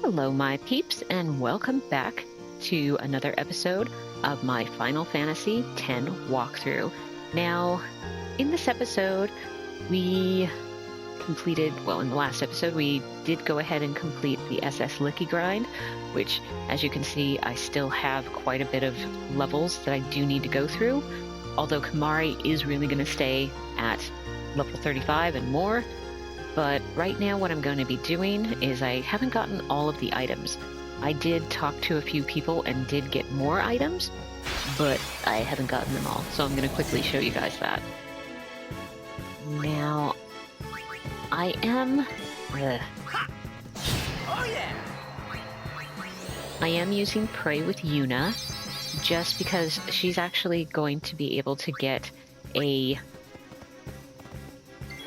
Hello, my peeps, and welcome back to another episode of my Final Fantasy X walkthrough. Now, in this episode, we completed, well, in the last episode, we did go ahead and complete the SS Licky grind, which, as you can see, I still have quite a bit of levels that I do need to go through, although Kimahri is really going to stay at level 35 and more. But right now what I'm going to be doing is I haven't gotten all of the items. I did talk to a few people and did get more items, but I haven't gotten them all, so I'm going to quickly show you guys that. Now, I am... I am using Pray with Yuna, just because she's actually going to be able to get a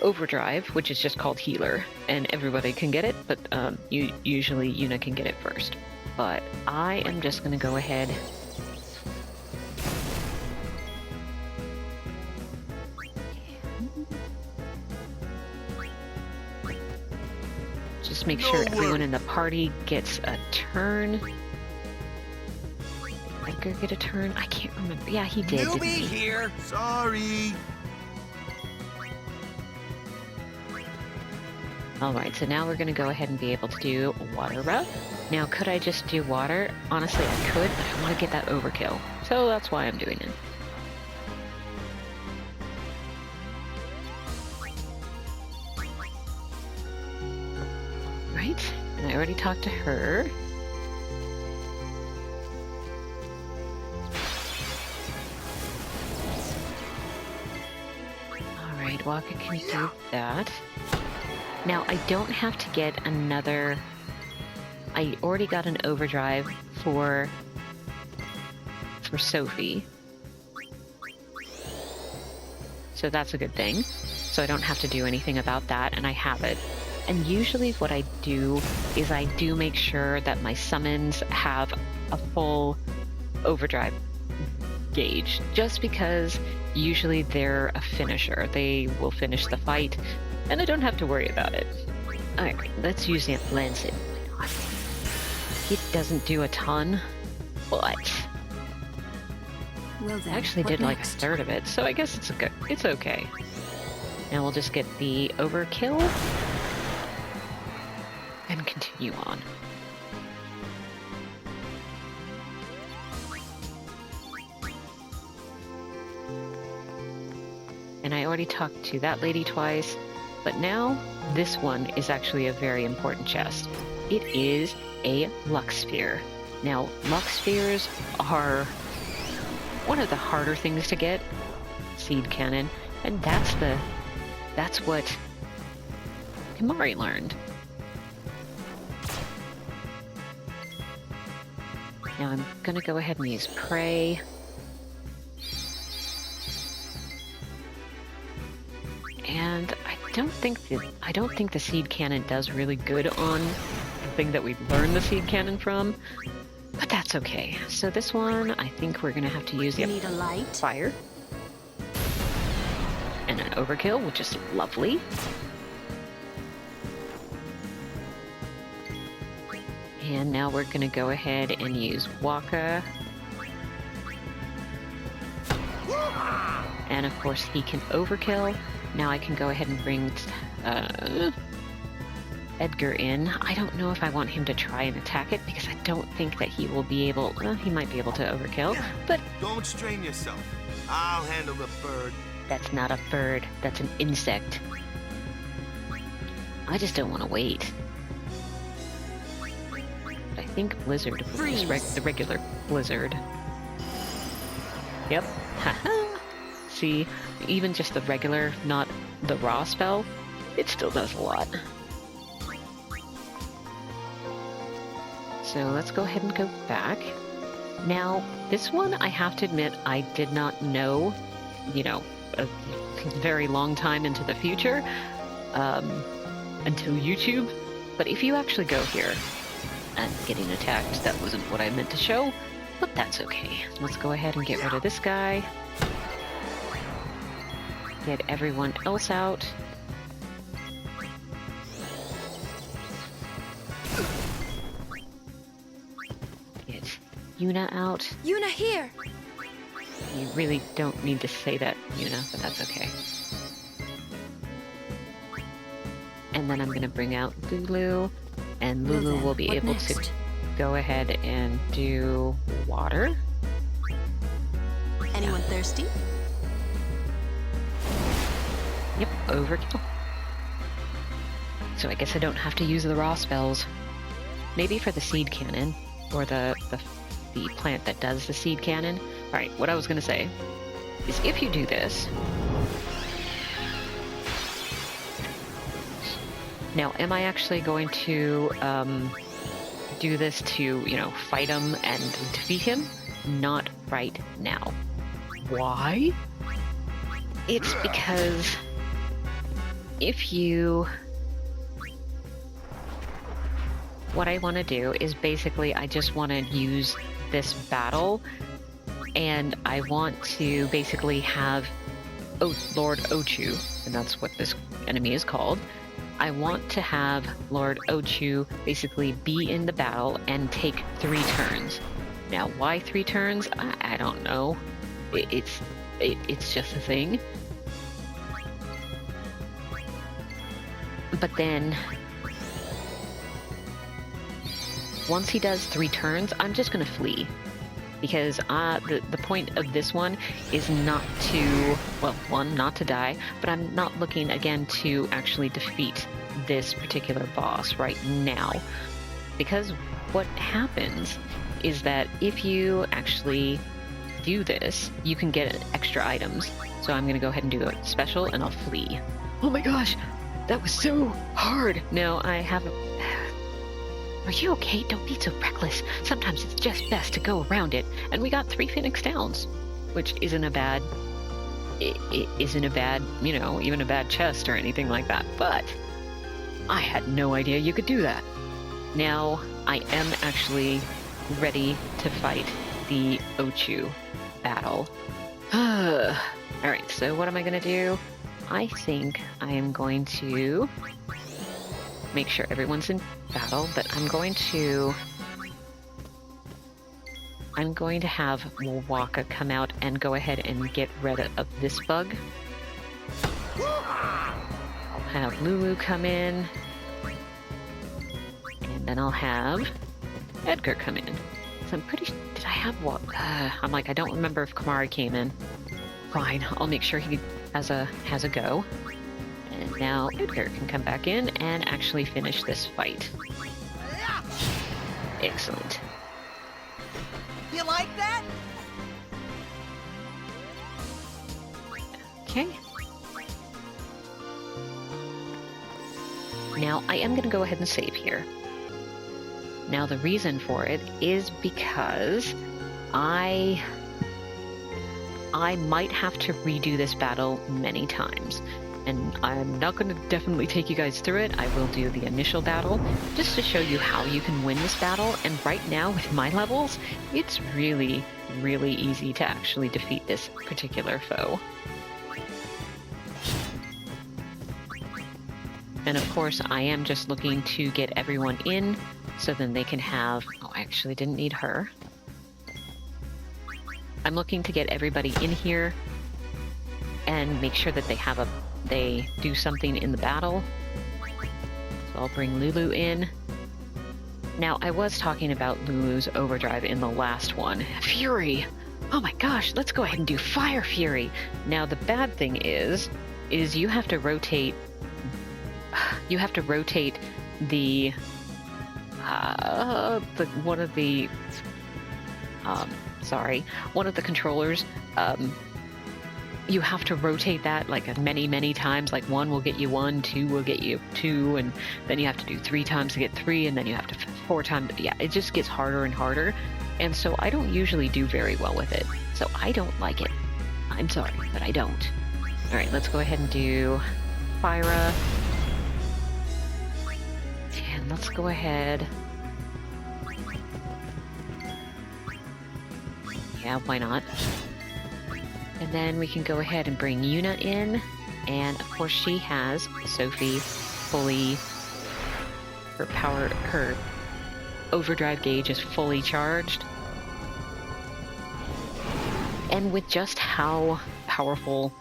overdrive, which is just called healer, and everybody can get it, but usually Yuna can get it first. But I am just going to go ahead just make sure everyone in the party gets a turn. Did Edgar get a turn? I can't remember. Yeah, he did. Didn't he? Here. Sorry. Alright, so now we're going to go ahead and be able to do water rub. Now, could I just do water? Honestly, I could, but I want to get that overkill. So that's why I'm doing it. Right, and I already talked to her. Alright, Waka can do that. Now, I don't have to get another... I already got an overdrive for Sophie. So that's a good thing. So I don't have to do anything about that, and I have it. And usually what I do is I do make sure that my summons have a full overdrive gauge, just because usually they're a finisher. They will finish the fight, and I don't have to worry about it. Alright, let's use that Lancet. It doesn't do a ton, but well then, I actually did like a third of it, so I guess it's okay. Now we'll just get the overkill and continue on. And I already talked to that lady twice. But now, this one is actually a very important chest. It is a Lux Sphere. Now, Lux Spheres are one of the harder things to get, Seed Cannon, and that's what Kimahri learned. Now I'm gonna go ahead and use Pray. And I don't think the Seed Cannon does really good on the thing that we learned the Seed Cannon from, but that's okay. So this one, I think we're gonna have to use the fire and an overkill, which is lovely. And now we're gonna go ahead and use Waka. And of course he can overkill. Now I can go ahead and bring Edgar in. I don't know if I want him to try and attack it, because I don't think that he will be able... Well, he might be able to overkill, but... Don't strain yourself. I'll handle the bird. That's not a bird. That's an insect. I just don't want to wait. I think Blizzard was the regular Blizzard. Yep. Haha. See, even just the regular, not the raw spell, it still does a lot. So let's go ahead and go back. Now, this one, I have to admit, I did not know, a very long time into the future, until YouTube. But if you actually go here, and getting attacked, that wasn't what I meant to show, but that's okay. Let's go ahead and get rid of this guy. Get everyone else out. Yuna out. Yuna here! You really don't need to say that, Yuna, but that's okay. And then I'm going to bring out Lulu, and Lulu then, will be what able next? to go ahead and do water. Anyone thirsty? Yep, overkill. So I guess I don't have to use the raw spells. Maybe for the seed cannon, or the plant that does the seed cannon. Alright, what I was going to say is if you do this... Now, am I actually going to do this to, fight him and defeat him? Not right now. Why? It's because if you... What I want to do is basically I just want to use this battle, and I want to basically have Lord Ochu, and that's what this enemy is called. I want to have Lord Ochu basically be in the battle and take 3 turns. Now, why 3 turns? I don't know. It's just a thing. But then, once he does 3 turns, I'm just gonna flee. Because the point of this one is not to, well, one, not to die, but I'm not looking again to actually defeat this particular boss right now. Because what happens is that if you actually do this, you can get extra items. So I'm gonna go ahead and do a special and I'll flee. Oh my gosh, that was so hard. No, I haven't. Are you okay? Don't be so reckless. Sometimes it's just best to go around it. And we got 3 Phoenix Downs, which isn't a bad, it isn't a bad, even a bad chest or anything like that. But I had no idea you could do that. Now I am actually ready to fight the Ochu battle. Alright, so what am I going to do? I think I am going to make sure everyone's in battle, but I'm going to have Waka come out and go ahead and get rid of this bug. I'll have Lulu come in, and then I'll have Edgar come in. So I'm pretty... Did I have what? I'm like, I don't remember if Kimahri came in. Fine, I'll make sure he has a go. And now Edgar can come back in and actually finish this fight. Excellent. You like that? Okay. Now I am going to go ahead and save here. Now the reason for it is because I might have to redo this battle many times. And I'm not going to definitely take you guys through it. I will do the initial battle just to show you how you can win this battle. And right now with my levels, it's really, really easy to actually defeat this particular foe. And of course, I am just looking to get everyone in so then they can have... Oh, I actually didn't need her. I'm looking to get everybody in here and make sure that they do something in the battle. So I'll bring Lulu in. Now, I was talking about Lulu's overdrive in the last one. Fury! Oh my gosh, let's go ahead and do Fire Fury! Now, the bad thing is you have to rotate... You have to rotate the... one of the controllers. You have to rotate that like many times. Like 1 will get you 1, 2 will get you 2, and then you have to do 3 times to get 3, and then you have to 4 times. Yeah, it just gets harder and harder. And so I don't usually do very well with it. So I don't like it. I'm sorry, but I don't. Alright, let's go ahead and do Fyra. And let's go ahead. Yeah, why not? And then we can go ahead and bring Yuna in. And of course she has Sophie fully... Her overdrive gauge is fully charged. And with just how powerful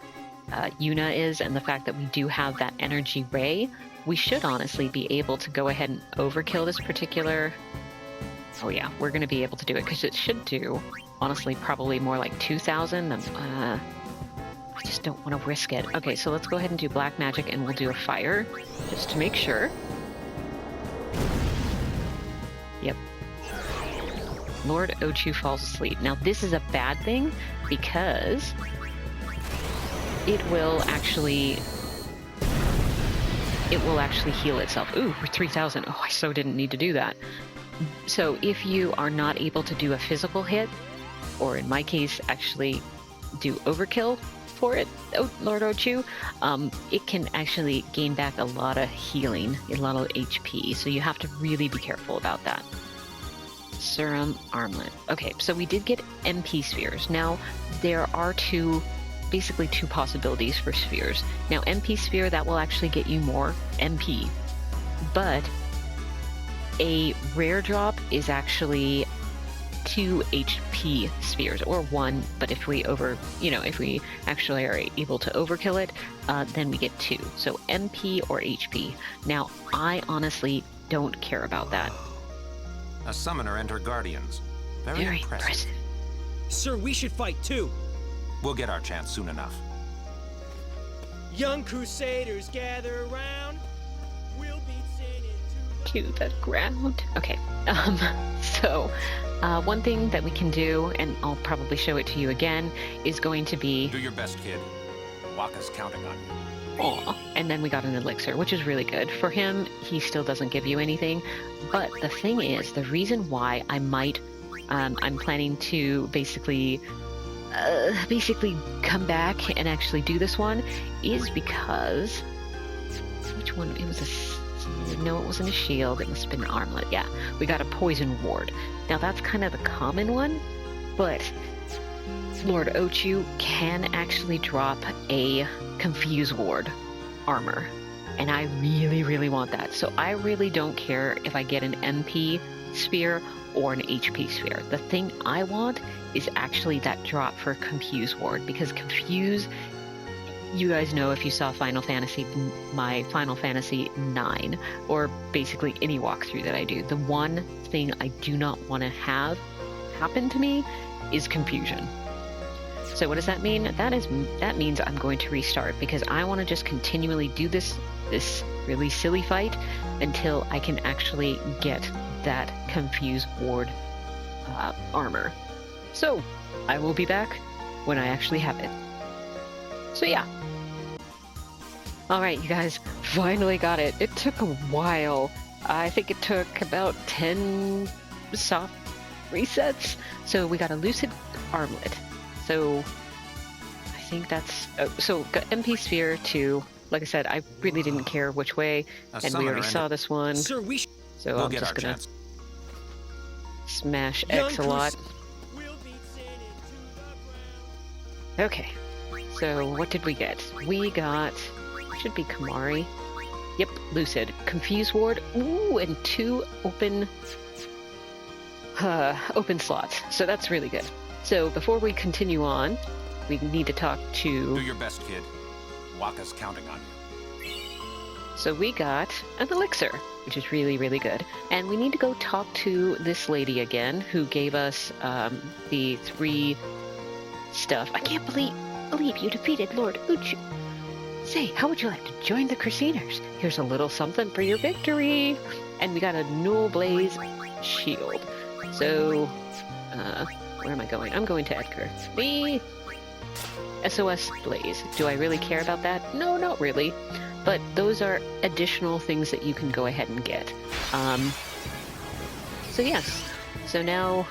Yuna is and the fact that we do have that energy ray, we should honestly be able to go ahead and overkill this particular... Oh yeah, we're going to be able to do it because it should do, honestly, probably more like 2,000 than... I just don't want to risk it. Okay, so let's go ahead and do black magic and we'll do a fire just to make sure. Yep. Lord Ochu falls asleep. Now this is a bad thing because it will actually heal itself. Ooh, we're 3,000. Oh, I so didn't need to do that. So if you are not able to do a physical hit, or in my case, actually do overkill for it, Lord Ochu, it can actually gain back a lot of healing, a lot of HP. So you have to really be careful about that. Serum Armlet. Okay, so we did get MP spheres. Now, there are basically two possibilities for spheres. Now, MP sphere, that will actually get you more MP, but a rare drop is actually 2 HP spheres, or 1, but if we if we actually are able to overkill it, then we get 2. So MP or HP. Now, I honestly don't care about that. A summoner and her guardians. Very impressive. Sir, we should fight too. We'll get our chance soon enough. Young crusaders gather around. We'll beat sin into To the ground. Okay. So one thing that we can do, and I'll probably show it to you again, is going to be... Do your best, kid. Wakka's counting on you. Aw. And then we got an elixir, which is really good. For him, he still doesn't give you anything. But the thing is, the reason why I might... I'm planning to basically come back and actually do this one is because... Which one? It was a... No, it wasn't a shield. It must have been an armlet. Yeah, we got a poison ward. Now, that's kind of the common one, but Lord Ochu can actually drop a Confuse Ward armor, and I really, really want that. So I really don't care if I get an MP sphere or an HP sphere. The thing I want is actually that drop for Confuse Ward, because Confuse... You guys know, if you saw my Final Fantasy 9, or basically any walkthrough that I do, the one thing I do not want to have happen to me is confusion. So what does that mean? That means I'm going to restart, because I want to just continually do this really silly fight until I can actually get that Confuse Ward armor. So I will be back when I actually have it. So yeah. Alright, you guys, finally got it. It took a while. I think it took about 10 soft resets. So we got a Lucid Armlet. So I think that's... so got MP Sphere too. Like I said, I really didn't care which way. And we already saw this one. Sir, so I'm just gonna smash X a lot. Okay. So what did we get? We got... Should be Kimahri. Yep, Lucid. Confuse Ward. Ooh, and 2 open slots. So that's really good. So before we continue on, we need to talk to... Do your best, kid. Wakka's counting on you. So we got an elixir, which is really, really good. And we need to go talk to this lady again, who gave us the 3 stuff. I can't believe you defeated Lord Ochu. Say, how would you like to join the Crusaders? Here's a little something for your victory. And we got a Null Blaze shield. So, where am I going? I'm going to Edgar. Me! SOS Blaze. Do I really care about that? No, not really. But those are additional things that you can go ahead and get. So yes. So now...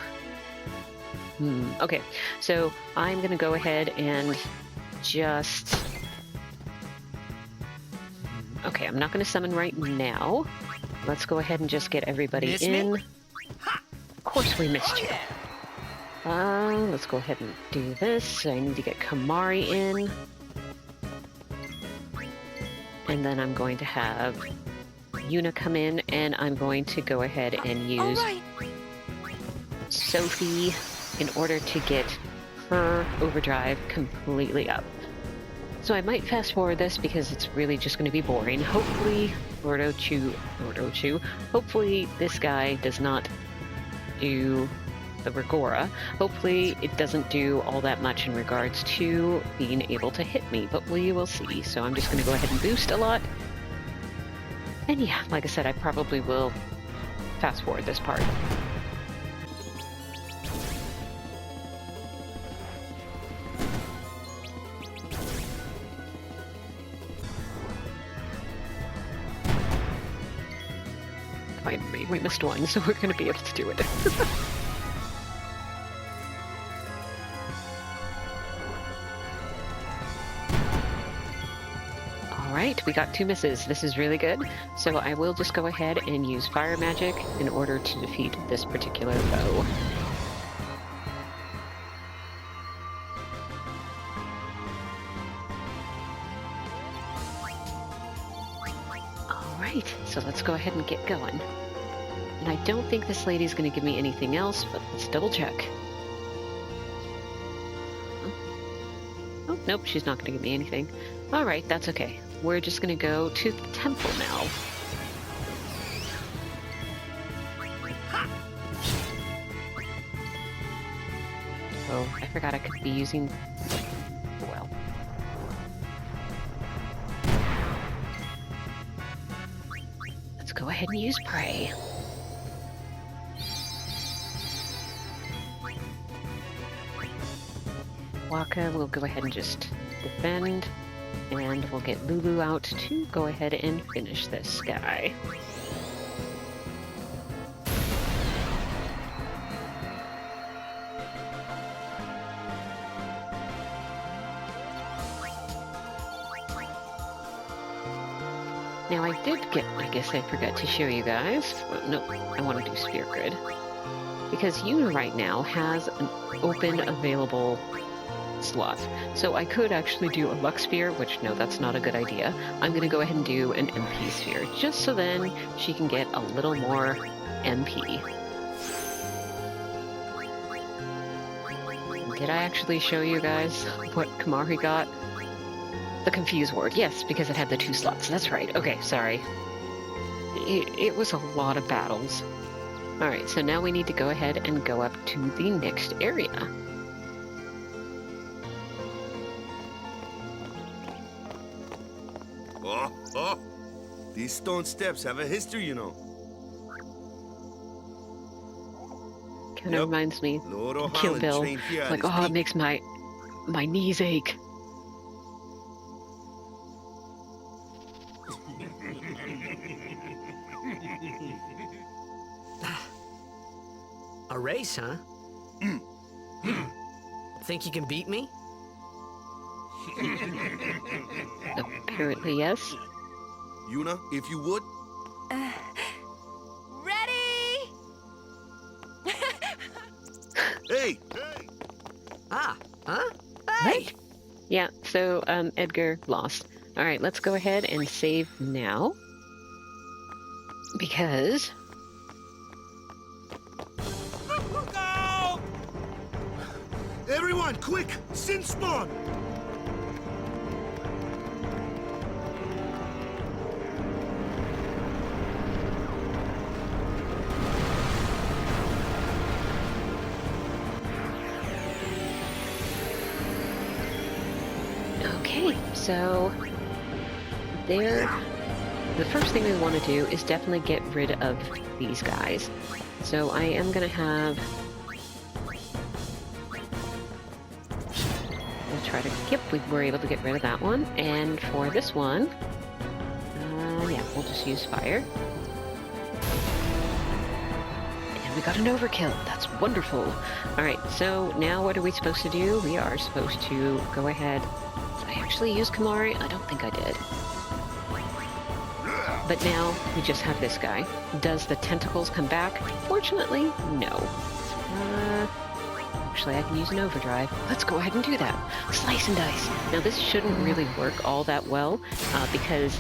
okay. So I'm going to go ahead and just... Okay, I'm not going to summon right now. Let's go ahead and just get everybody in. Of course we missed you. Let's go ahead and do this. I need to get Kimahri in. And then I'm going to have Yuna come in, and I'm going to go ahead and use Sophie in order to get her overdrive completely up. So I might fast forward this because it's really just going to be boring. Hopefully, Lord Ochu, hopefully this guy does not do the Rigora. Hopefully it doesn't do all that much in regards to being able to hit me, but we will see. So I'm just going to go ahead and boost a lot. And yeah, like I said, I probably will fast forward this part. Finally, we missed one, so we're going to be able to do it. Alright, we got 2 misses. This is really good. So I will just go ahead and use fire magic in order to defeat this particular foe. Alright, so let's go ahead and get going. And I don't think this lady's going to give me anything else, but let's double check. Oh, nope, she's not going to give me anything. Alright, that's okay. We're just going to go to the temple now. Oh, I forgot I could be using... well. Let's go ahead and use Prey. Waka will go ahead and just defend. And we'll get Lulu out to go ahead and finish this guy. Now I did get, I guess I forgot to show you guys. Well, no, I want to do Sphere Grid. Because Yuna right now has an open available slot. So I could actually do a Lux Sphere, which no, that's not a good idea. I'm going to go ahead and do an MP Sphere, just so then she can get a little more MP. Did I actually show you guys what Kimahri got? The Confused Ward, yes, because it had the 2 slots. That's right. Okay, sorry. It was a lot of battles. Alright, so now we need to go ahead and go up to the next area. Oh, these stone steps have a history, you know. Kind of reminds me Lord of Kill Ochu Bill. trained here at Like, his oh, it peak. makes my knees ache. A race, huh? Think you can beat me? Apparently, yes. Yuna, if you would. Ready? Hey! Ah, huh? Hey! Yeah, so, Edgar lost. Alright, let's go ahead and save now. Because... Go! Everyone, quick! Sinspawn! Okay, so... the first thing we want to do is definitely get rid of these guys. So I am going to have... we'll try to... yep, we were able to get rid of that one. And for this one... yeah, we'll just use fire. And we got an overkill. That's wonderful. Alright, so now what are we supposed to do? We are supposed to go ahead... did I actually use Kimahri? I don't think I did. But now, we just have this guy. Does the tentacles come back? Fortunately, no. Actually, I can use an overdrive. Let's go ahead and do that. Slice and dice. Now, this shouldn't really work all that well, because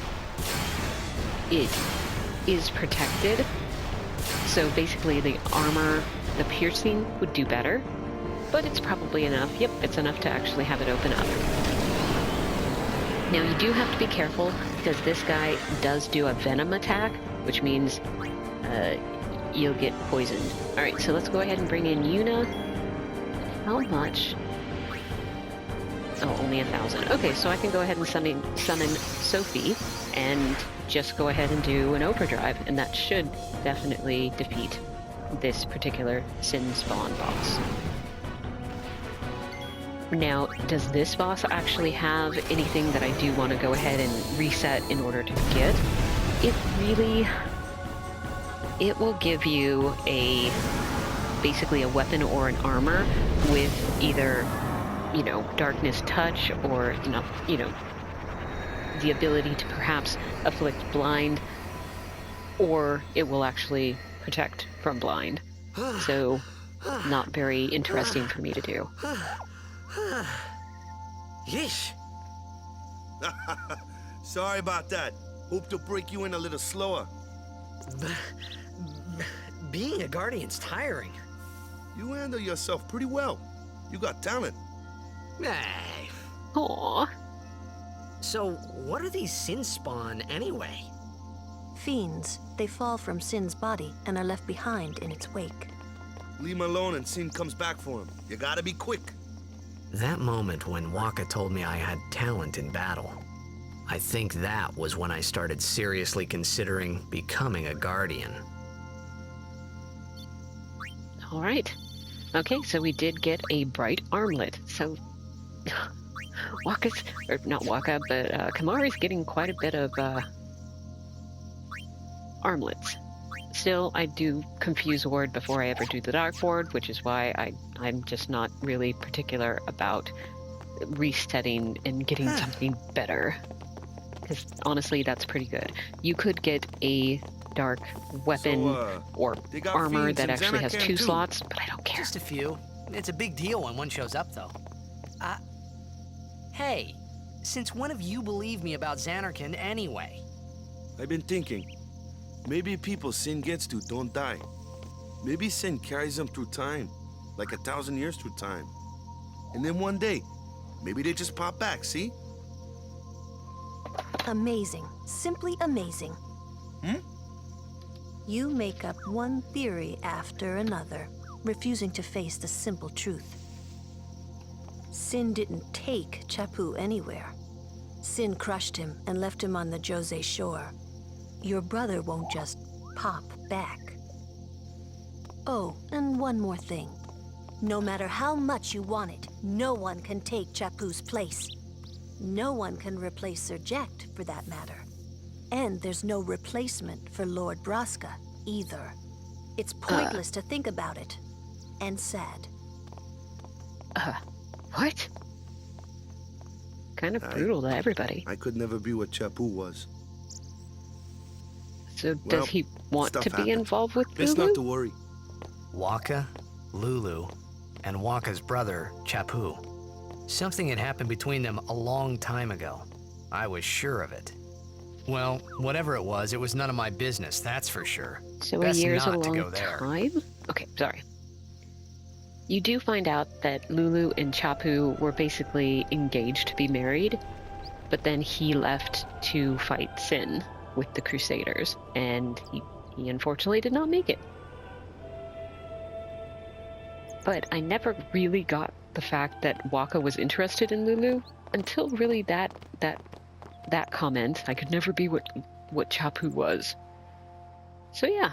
it is protected. So basically, the armor, the piercing would do better. but it's probably enough. Yep, it's enough to actually have it open up. Now you do have to be careful because this guy does do a venom attack, which means you'll get poisoned. Alright, so let's go ahead and bring in Yuna. How much? Oh, only 1,000. Okay, so I can go ahead and summon Sophie and just go ahead and do an overdrive, and that should definitely defeat this particular Sinspawn boss. Now, does this boss actually have anything that I do want to go ahead and reset in order to get? It will give you basically a weapon or an armor with either, darkness touch or, the ability to perhaps afflict blind, or it will actually protect from blind. So, not very interesting for me to do. Yeesh. Sorry about that. Hope to break you in a little slower. Being a guardian's tiring. You handle yourself pretty well. You got talent. Hey. Aww. So, what are these Sinspawn anyway? Fiends. They fall from Sin's body and are left behind in its wake. Leave him alone and Sin comes back for him. You gotta be quick. That moment when Wakka told me I had talent in battle, I think that was when I started seriously considering becoming a guardian. Alright. Okay, so we did get a bright armlet. So, Kimahri's getting quite a bit of armlets. Still, I do confuse ward before I ever do the dark ward, which is why I'm just not really particular about resetting and getting something better. Because honestly, that's pretty good. You could get a dark weapon or armor that actually has 2 slots, but I don't care. Just a few. It's a big deal when one shows up, though. Hey, since when have you believed me about Xanarkand anyway? I've been thinking. Maybe people Sin gets to don't die. Maybe Sin carries them through time, like 1,000 years through time. And then one day, maybe they just pop back, see? Amazing. Simply amazing. You make up one theory after another, refusing to face the simple truth. Sin didn't take Chappu anywhere. Sin crushed him and left him on the Jose shore. Your brother won't just pop back. Oh, and one more thing. No matter how much you want it, no one can take Chappu's place. No one can replace Serject, for that matter. And there's no replacement for Lord Braska, either. It's pointless to think about it. And sad. What? Kind of brutal to everybody. I could never be what Chappu was. So does he want to be involved with Lulu? Best not to worry. Wakka, Lulu, and Wakka's brother, Chappu. Something had happened between them a long time ago. I was sure of it. Well, whatever it was none of my business, that's for sure. So Best a year's a not to long go there. time? Okay, sorry. You do find out that Lulu and Chappu were basically engaged to be married, but then he left to fight Sin with the Crusaders, and he unfortunately did not make it. But I never really got the fact that Wakka was interested in Lulu until really that comment. I could never be what Chappu was. So yeah.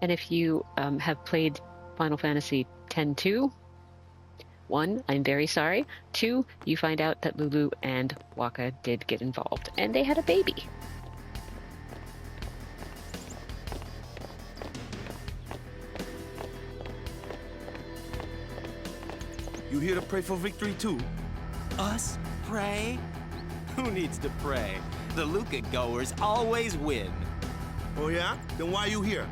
And if you have played Final Fantasy X-2, 1, I'm very sorry. 2, you find out that Lulu and Wakka did get involved, and they had a baby. You here to pray for victory too? Us? Pray? Who needs to pray? The Luca goers always win. Oh yeah? Then why you here?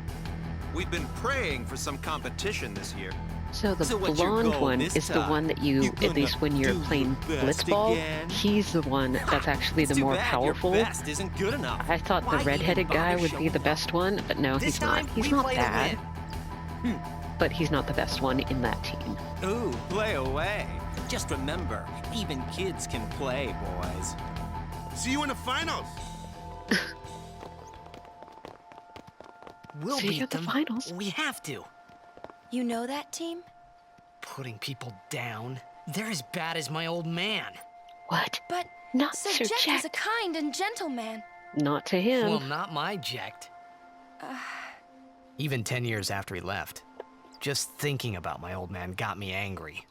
We've been praying for some competition this year. So the So what's your blonde goal one this is the time? one that you at gonna least when you're do playing your best Blitzball, again? he's the one that's actually the It's too more bad powerful. Your best isn't good enough. I thought Why the redheaded even guy bother would be the showing best one, but no, This he's not. time, He's we not play bad. to win. but he's not the best one in that team. Ooh, play away. Just remember, even kids can play, boys. See you in the finals. We'll See you beat at the them. finals. We have to. You know that team? Putting people down. They're as bad as my old man. What? But Not Sir Sir Jack is a Jack. kind and gentle man. Not to him. Well, not my Jekt. Even 10 years after he left. Just thinking about my old man got me angry.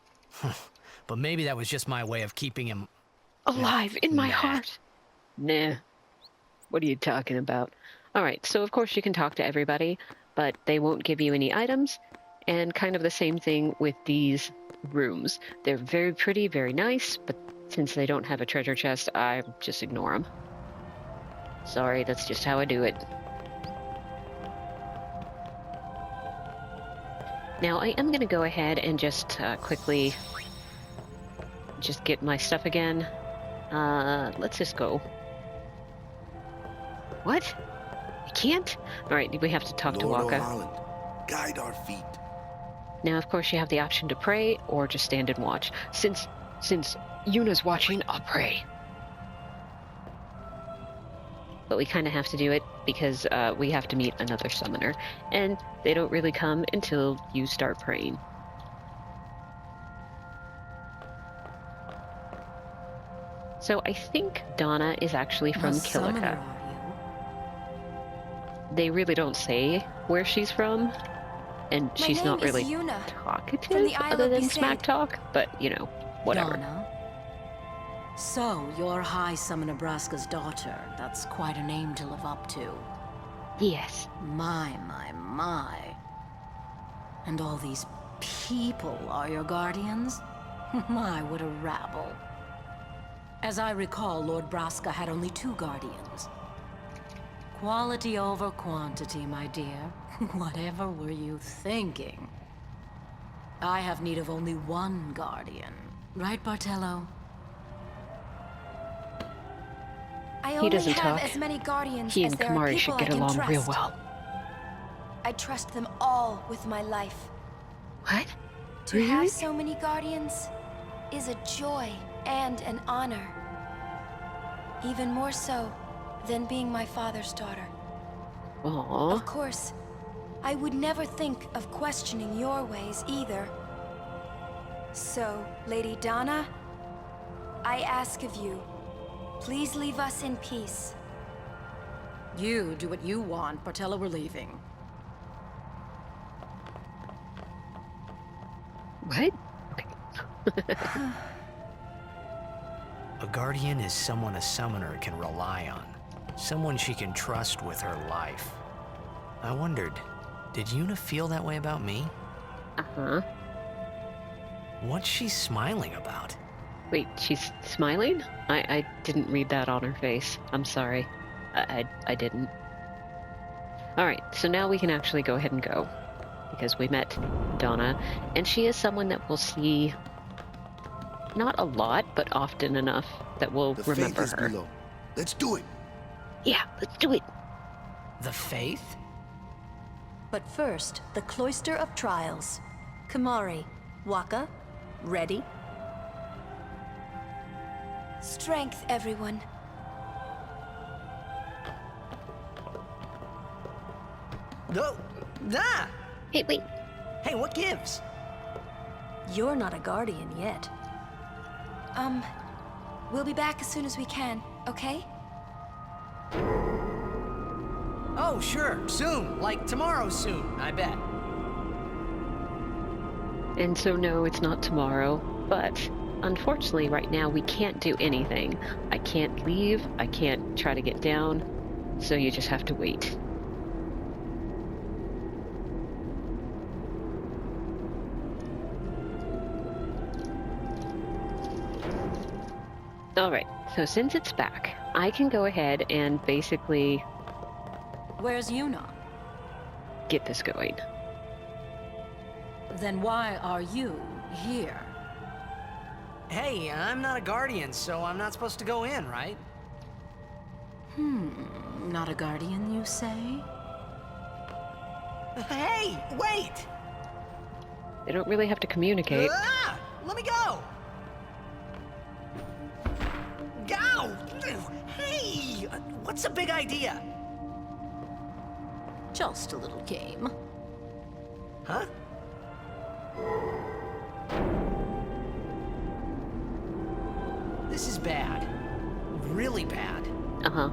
But maybe that was just my way of keeping him Alive in my Nah. heart. Nah. What are you talking about? All right, so of course you can talk to everybody, but they won't give you any items, and kind of the same thing with these rooms. They're very pretty, very nice, but since they don't have a treasure chest, I just ignore them. Sorry, that's just how I do it. Now, I am going to go ahead and just quickly just get my stuff again. Let's just go. What? I can't? Alright, we have to talk to Lord Waka. Holland, guide our feet. Now, of course, you have the option to pray or just stand and watch. Since Yuna's watching, I'll pray. But we kind of have to do it because we have to meet another summoner. And they don't really come until you start praying. So I think Donna is actually from What summoner Kilika. are They really don't say where she's from. And My she's name not is really Yuna, talkative from the Isle other of than Besaid. smack talk. But, you know, you? whatever. Donna? So, you're High Summoner Braska's daughter. That's quite a name to live up to. Yes. My. And all these people are your guardians? My, what a rabble. As I recall, Lord Braska had only 2 guardians. Quality over quantity, my dear. Whatever were you thinking? I have need of only 1 guardian. Right, Bartello? I He only doesn't have talk. as many guardians He as and there are Kimahri people should I get can along trust. real well. I trust them all with my life. What? To Really? have so many guardians is a joy and an honor. Even more so than being my father's daughter. Aww. Of course, I would never think of questioning your ways either. So, Lady Donna, I ask of you, please leave us in peace. You do what you want, Bartello, we're leaving. What? Okay. A guardian is someone a summoner can rely on. Someone she can trust with her life. I wondered, did Yuna feel that way about me? Uh-huh. What's she smiling about? Wait, she's smiling? I didn't read that on her face. I'm sorry. I didn't. Alright, so now we can actually go ahead and go. Because we met Donna, and she is someone that we'll see not a lot, but often enough that we'll The remember faith is her. below. Let's do it. Yeah, let's do it. The faith? But first, the Cloister of Trials. Kimahri, Waka, ready? Strength, everyone. No! Ah! Hey, wait. Hey, what gives? You're not a guardian yet. We'll be back as soon as we can, okay? Oh, sure, soon. Like tomorrow soon, I bet. And so no, it's not tomorrow, but unfortunately right now we can't do anything. I can't leave, I can't try to get down, so you just have to wait. Alright, so since it's back, I can go ahead and basically Where's Yuna? get this going. Then why are you here? Hey, I'm not a guardian, so I'm not supposed to go in, right? Not a guardian, you say? Hey, wait! They don't really have to communicate. Ah! Let me go! Go! Hey! What's the big idea? Just a little game. Huh? This is bad. Really bad. Uh-huh.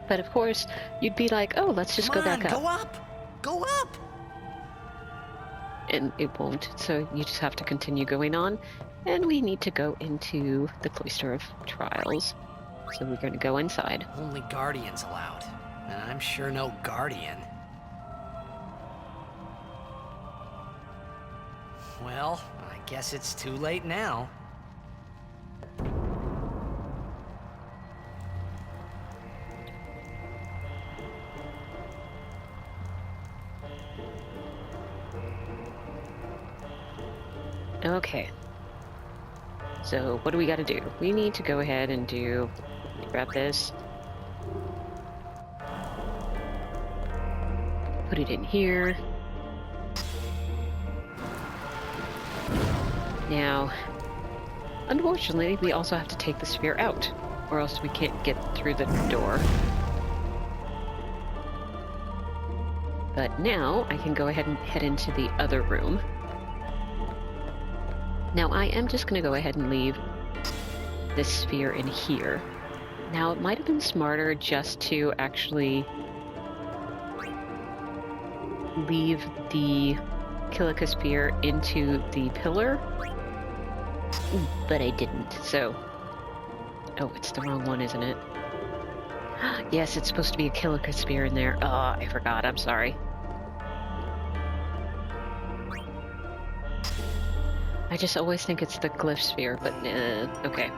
But of course, you'd be like, oh, let's just Come go on, back up. Go up! Go up! And it won't, so you just have to continue going on. And we need to go into the Cloister of Trials. So we're going to go inside. Only guardians allowed. And I'm sure no guardian. Well, I guess it's too late now. Okay. So what do we got to do? We need to go ahead and grab this. Put it in here. Now, unfortunately, we also have to take the sphere out, or else we can't get through the door. But now, I can go ahead and head into the other room. Now, I am just going to go ahead and leave this sphere in here. Now, it might have been smarter just to actually leave the Kilika sphere into the pillar, but I didn't, so... Oh, it's the wrong one, isn't it? Yes, it's supposed to be a Kilika sphere in there. Oh, I forgot, I'm sorry. I just always think it's the glyph sphere, but okay.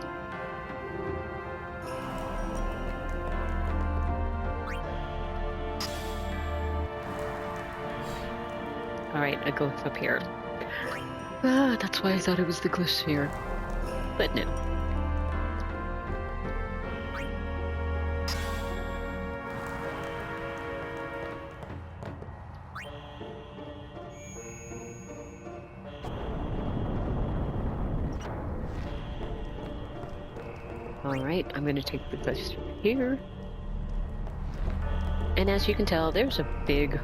Alright, a glyph up here. Ah, that's why I thought it was the glyph sphere. But no. Alright, I'm going to take the glyphs here. And as you can tell, there's a big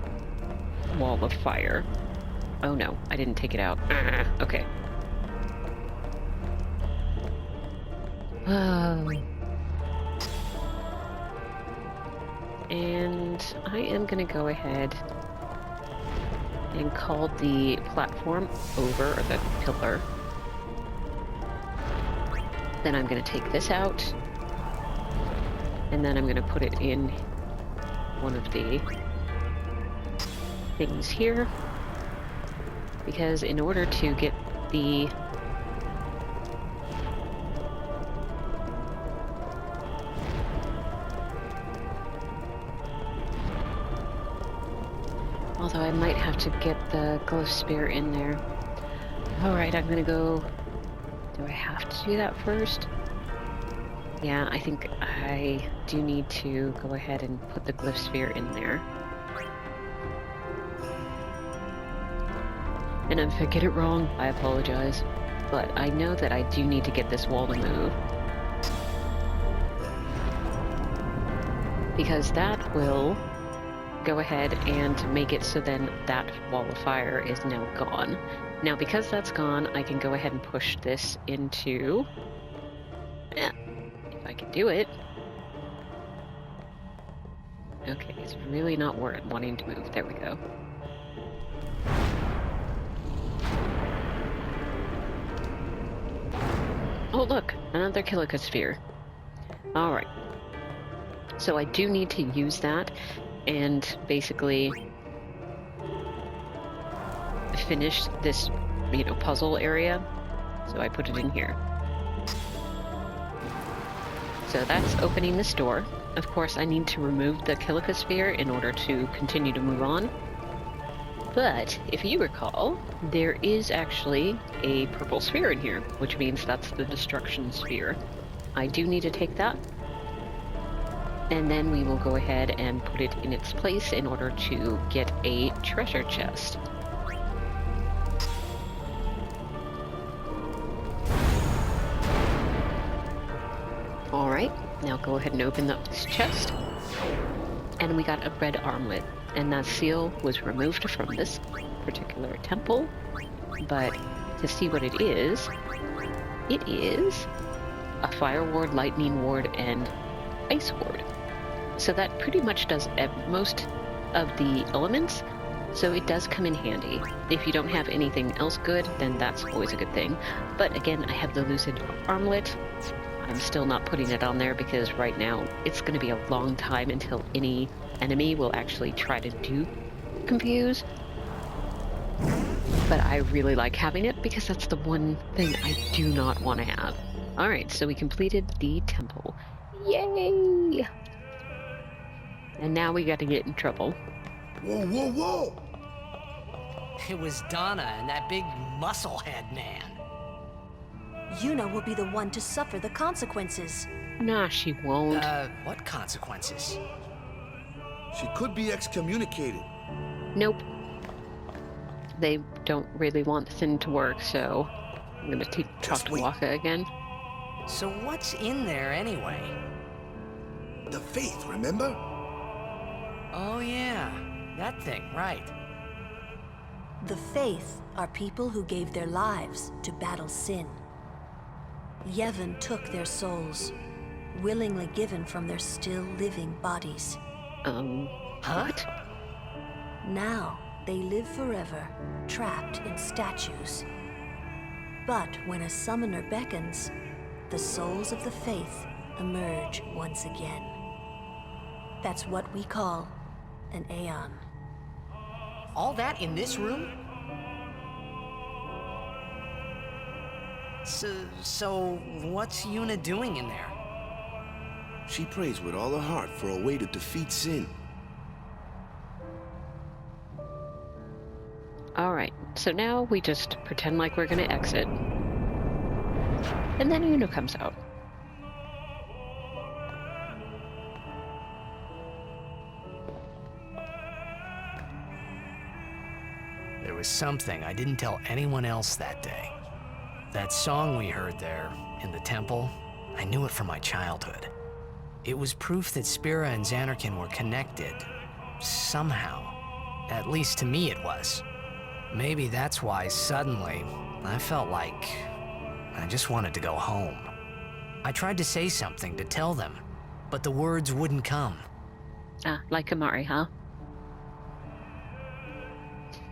wall of fire. Oh no, I didn't take it out. Okay. And I am going to go ahead and call the platform over, or the pillar. Then I'm going to take this out, and then I'm going to put it in one of the things here, because in order to get the although I might have to get the glyph spear in there. Alright, I'm going to go... Do I have to do that first? Yeah, I think I do need to go ahead and put the glyph sphere in there. And if I get it wrong, I apologize. But I know that I do need to get this wall to move. Because that will go ahead and make it so then that wall of fire is now gone. Now, because that's gone, I can go ahead and push this into... Yeah, if I can do it. Okay, it's really not worth wanting to move. There we go. Oh, look! Another Kilika sphere. Alright. So I do need to use that and basically finish this, puzzle area. So I put it in here. So that's opening this door. Of course, I need to remove the Kilika sphere in order to continue to move on. But, if you recall, there is actually a purple sphere in here, which means that's the destruction sphere. I do need to take that. And then we will go ahead and put it in its place in order to get a treasure chest. Alright, now go ahead and open up this chest. And we got a red armlet. And that seal was removed from this particular temple. But to see what it is a fire ward, lightning ward, and ice ward. So that pretty much does most of the elements. So it does come in handy. If you don't have anything else good, then that's always a good thing. But again, I have the Lucid Armlet. I'm still not putting it on there because right now it's going to be a long time until any enemy will actually try to do Confuse. But I really like having it because that's the one thing I do not want to have. Alright, so we completed the temple. Yay! And now we got to get in trouble. Whoa, whoa, whoa! It was Donna and that big musclehead man. Yuna will be the one to suffer the consequences. Nah, she won't. What consequences? She could be excommunicated. Nope. They don't really want Sin to work, so I'm gonna talk to Waka again. So what's in there anyway? The faith, remember? Oh yeah, that thing, right. The Faith are people who gave their lives to battle sin. Yevon took their souls, willingly given from their still living bodies. What? Now, they live forever, trapped in statues. But when a summoner beckons, the souls of the Faith emerge once again. That's what we call an Aeon. All that in this room? So what's Yuna doing in there? She prays with all her heart for a way to defeat sin. Alright, so now we just pretend like we're gonna exit. And then Yuna comes out. There was something I didn't tell anyone else that day. That song we heard there, in the temple, I knew it from my childhood. It was proof that Spira and Xanarkin were connected. Somehow. At least to me it was. Maybe that's why suddenly, I felt like I just wanted to go home. I tried to say something to tell them, but the words wouldn't come. Ah, like Kimahri, huh?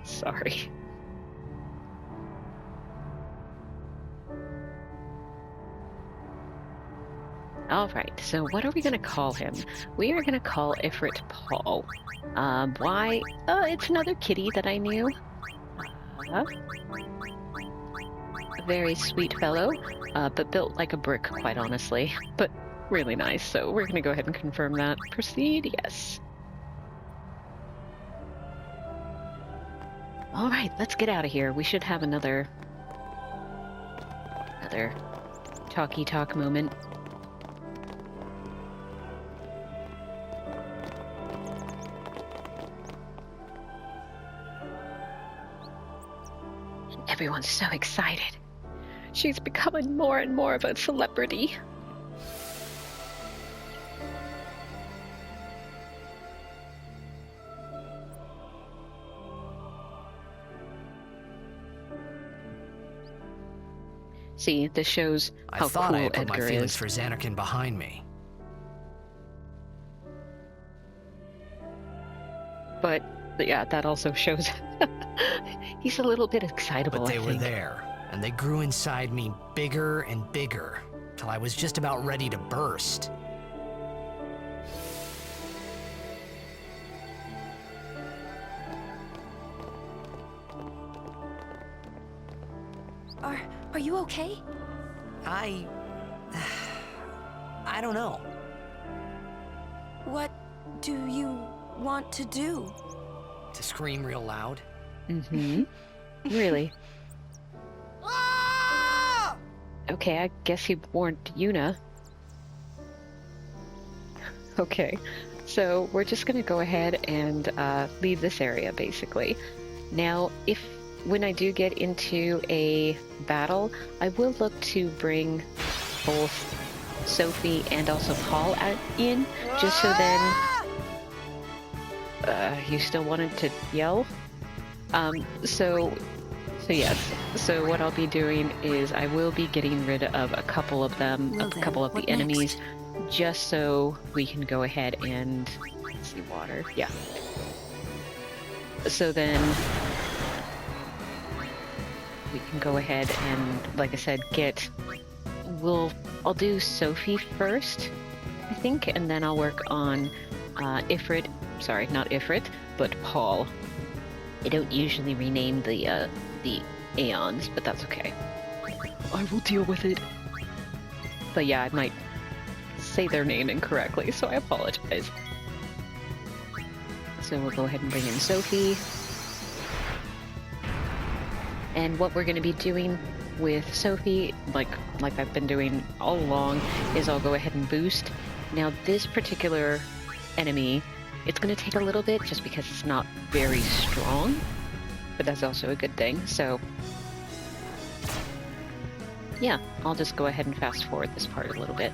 Sorry. Alright, so what are we gonna call him? We are gonna call Ifrit Paul. Why? It's another kitty that I knew. A very sweet fellow, but built like a brick, quite honestly. But really nice, so we're gonna go ahead and confirm that. Proceed, yes. Alright, let's get out of here. We should have another talky talk moment. Everyone's so excited. She's becoming more and more of a celebrity. See, this shows how I thought cool I had put Edgar my feelings is. for Xanarkin behind me. But yeah, that also shows he's a little bit excitable. But they I were think. there, and they grew inside me bigger and bigger, till I was just about ready to burst. Are you okay? I don't know. What do you want to do? To scream real loud. Mm-hmm. Really? Okay, I guess he warned Yuna. Okay, so we're just gonna go ahead and leave this area, basically. Now, when I do get into a battle, I will look to bring both Sophie and also Paul in, just so then... you still wanted to yell? So yes. So what I'll be doing is I will be getting rid of a couple of them, a couple of the enemies, just so we can go ahead and... Let's see, water. Yeah. So then... we can go ahead and, like I said, I'll do Sophie first, I think, and then I'll work on Ifrit. Sorry, not Ifrit, but Paul. I don't usually rename the Aeons, but that's okay. I will deal with it. But yeah, I might say their name incorrectly, so I apologize. So we'll go ahead and bring in Sophie. And what we're going to be doing with Sophie, like I've been doing all along, is I'll go ahead and boost. Now this particular enemy, it's going to take a little bit just because it's not very strong, but that's also a good thing. So yeah, I'll just go ahead and fast forward this part a little bit.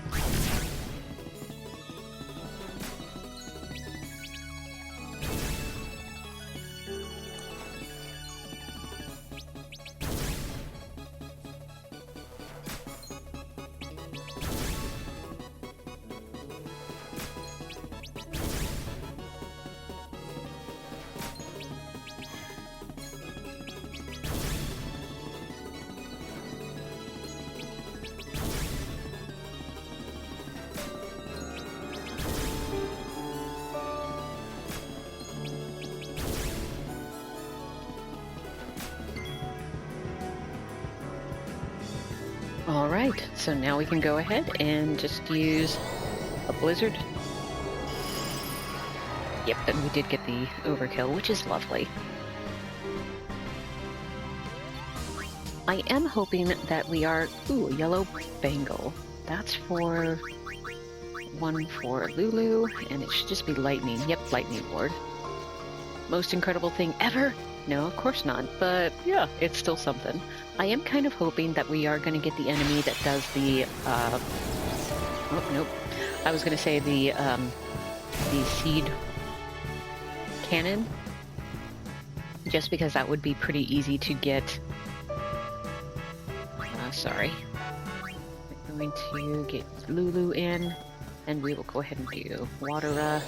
Alright, so now we can go ahead and just use a blizzard. Yep, and we did get the overkill, which is lovely. I am hoping that we are... Ooh, a yellow bangle. That's for... one for Lulu, and it should just be lightning. Yep, lightning ward. Most incredible thing ever? No, of course not, but yeah, it's still something. I am kind of hoping that we are going to get the enemy that does the, oh, nope. I was going to say the seed cannon, just because that would be pretty easy to get. Sorry. I'm going to get Lulu in, and we will go ahead and do water,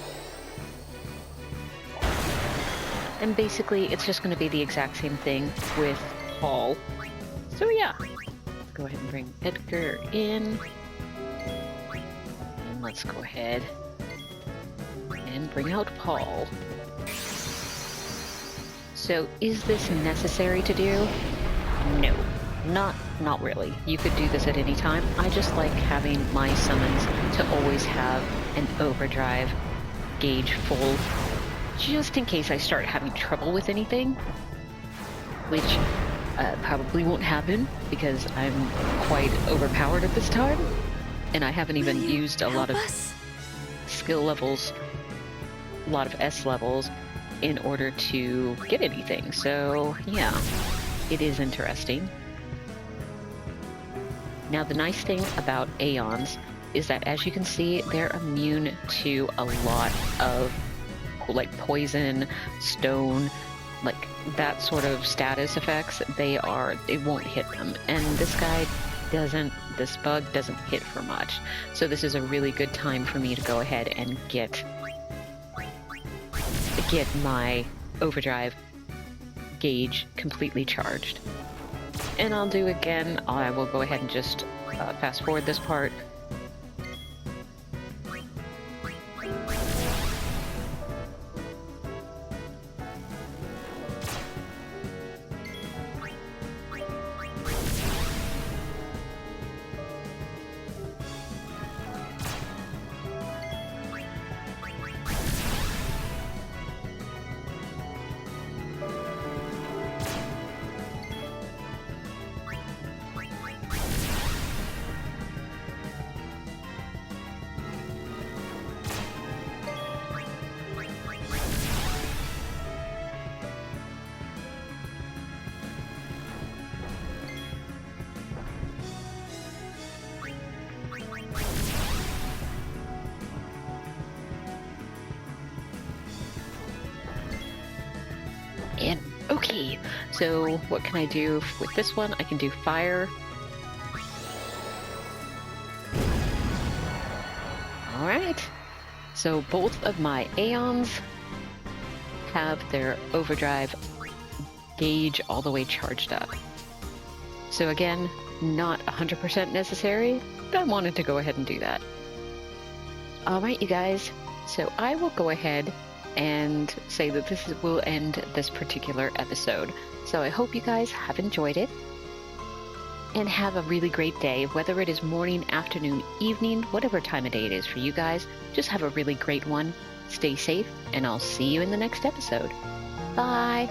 and basically, it's just going to be the exact same thing with Paul. So yeah, let's go ahead and bring Edgar in. And let's go ahead and bring out Paul. So is this necessary to do? No, not really. You could do this at any time. I just like having my summons to always have an overdrive gauge full, just in case I start having trouble with anything, which probably won't happen because I'm quite overpowered at this time, and I haven't even used a lot of skill levels, a lot of S levels, in order to get anything. So yeah, it is interesting. Now the nice thing about Aeons is that, as you can see, they're immune to a lot of like poison, stone, like that sort of status effects. It won't hit them, and this bug doesn't hit for much. So this is a really good time for me to go ahead and get my overdrive gauge completely charged. And I'll do again, I will go ahead and just fast forward this part. man. Okay, so what can I do with this one? I can do fire. Alright, so both of my Aeons have their overdrive gauge all the way charged up. So again, not 100% necessary, but I wanted to go ahead and do that. Alright, you guys, so I will go ahead and say that this will end this particular episode. So I hope you guys have enjoyed it, and have a really great day, whether it is morning, afternoon, evening, whatever time of day it is for you guys. Just have a really great one. Stay safe, and I'll see you in the next episode. Bye!